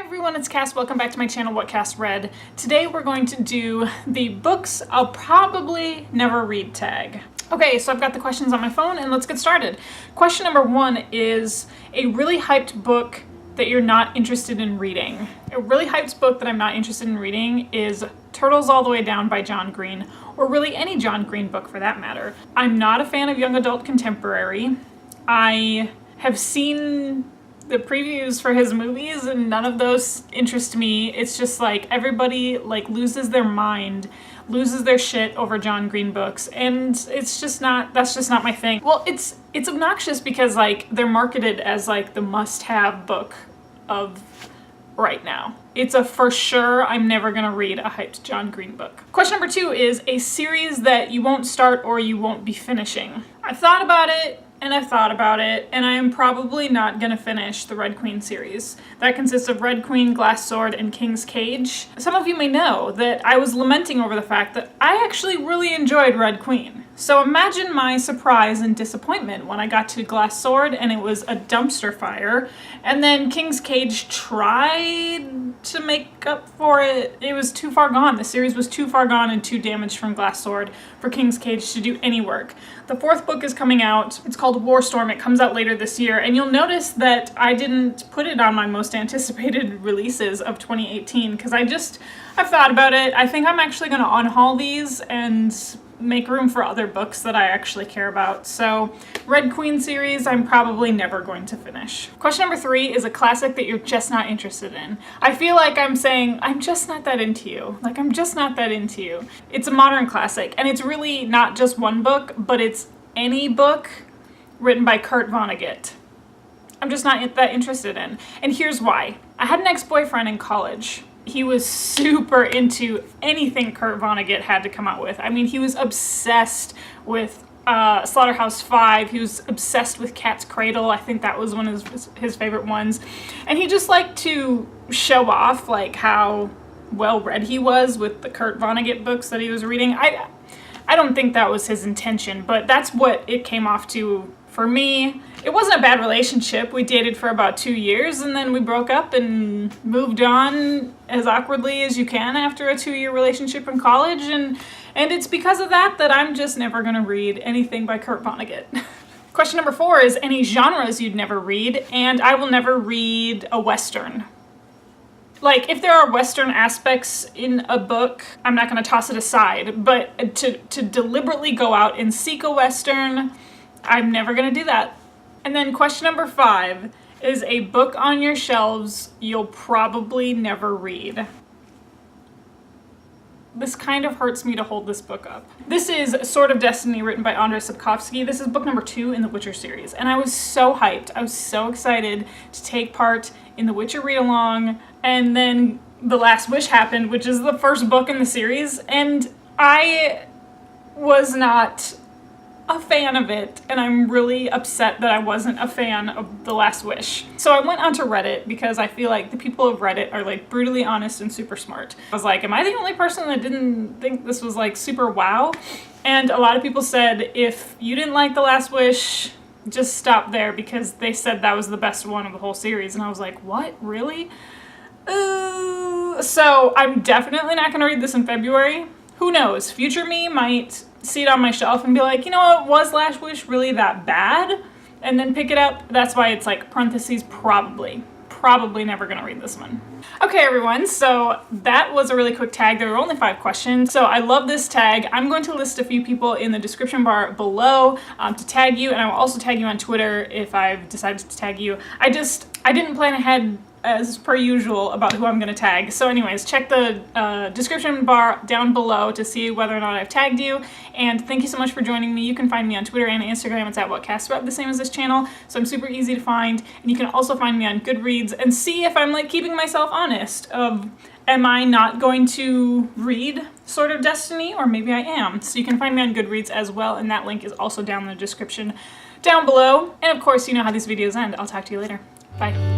everyone, it's Cass. Welcome back to my channel, What Cass Read. Today we're going to do the books I'll probably never read tag. Okay, so I've got the questions on my phone and let's get started. Question number 1 is a really hyped book that you're not interested in reading. A really hyped book that I'm not interested in reading is Turtles All the Way Down by John Green, or really any John Green book for that matter. I'm not a fan of young adult contemporary. I have seen the previews for his movies and none of those interest me. It's just like everybody loses their mind, loses their shit over John Green books, and that's just not my thing. Well, it's obnoxious because they're marketed as the must-have book of right now. It's a for sure I'm never gonna read a hyped John Green book. Question number 2 is a series that you won't start or you won't be finishing. I've thought about it, and I've thought about it, and I am probably not gonna finish the Red Queen series. That consists of Red Queen, Glass Sword, and King's Cage. Some of you may know that I was lamenting over the fact that I actually really enjoyed Red Queen. So imagine my surprise and disappointment when I got to Glass Sword and it was a dumpster fire, and then King's Cage tried to make up for it. It was too far gone. The series was too far gone and too damaged from Glass Sword for King's Cage to do any work. The 4th book is coming out. It's called War Storm. It comes out later this year, and you'll notice that I didn't put it on my most anticipated releases of 2018 because I've thought about it. I think I'm actually going to unhaul these and make room for other books that I actually care about. So Red Queen series, I'm probably never going to finish. Question number 3 is a classic that you're just not interested in. I feel like I'm saying, I'm just not that into you. I'm just not that into you. It's a modern classic, and it's really not just one book, but it's any book written by Kurt Vonnegut. I'm just not that interested in. And here's why. I had an ex-boyfriend in college. He was super into anything Kurt Vonnegut had to come out with. I mean, he was obsessed with Slaughterhouse-Five. He was obsessed with Cat's Cradle. I think that was one of his favorite ones. And he just liked to show off how well-read he was with the Kurt Vonnegut books that he was reading. I don't think that was his intention, but that's what it came off to for me. It wasn't a bad relationship. We dated for about 2 years and then we broke up and moved on as awkwardly as you can after a 2-year relationship in college, and it's because of that I'm just never gonna read anything by Kurt Vonnegut. Question number 4 is any genres you'd never read, and I will never read a Western. If there are Western aspects in a book, I'm not gonna toss it aside, but to deliberately go out and seek a Western, I'm never gonna do that. And then question number 5 is a book on your shelves you'll probably never read. This kind of hurts me to hold this book up. This is Sword of Destiny, written by Andrzej Sapkowski. This is book number 2 in the Witcher series, and I was so hyped. I was so excited to take part in the Witcher read-along, and then The Last Wish happened, which is the first book in the series, and I was not a fan of it, and I'm really upset that I wasn't a fan of The Last Wish. So I went onto Reddit because I feel like the people of Reddit are brutally honest and super smart. I was like, am I the only person that didn't think this was super wow? And a lot of people said, if you didn't like The Last Wish, just stop there, because they said that was the best one of the whole series. And I was like, what, really? So I'm definitely not gonna read this in February. Who knows? Future me might see it on my shelf and be like, you know what, was Last Wish really that bad? And then pick it up. That's why it's parentheses, probably never gonna read this one. Okay, everyone, so that was a really quick tag. There were only 5 questions, so I love this tag. I'm going to list a few people in the description bar below to tag you, and I will also tag you on Twitter if I've decided to tag you. I didn't plan ahead as per usual about who I'm gonna tag. So anyways, check the description bar down below to see whether or not I've tagged you. And thank you so much for joining me. You can find me on Twitter and Instagram. It's at WhatCassRead, the same as this channel. So I'm super easy to find. And you can also find me on Goodreads and see if I'm keeping myself honest of, am I not going to read Sword of Destiny, or maybe I am. So you can find me on Goodreads as well, and that link is also down in the description down below. And of course, you know how these videos end. I'll talk to you later. Bye.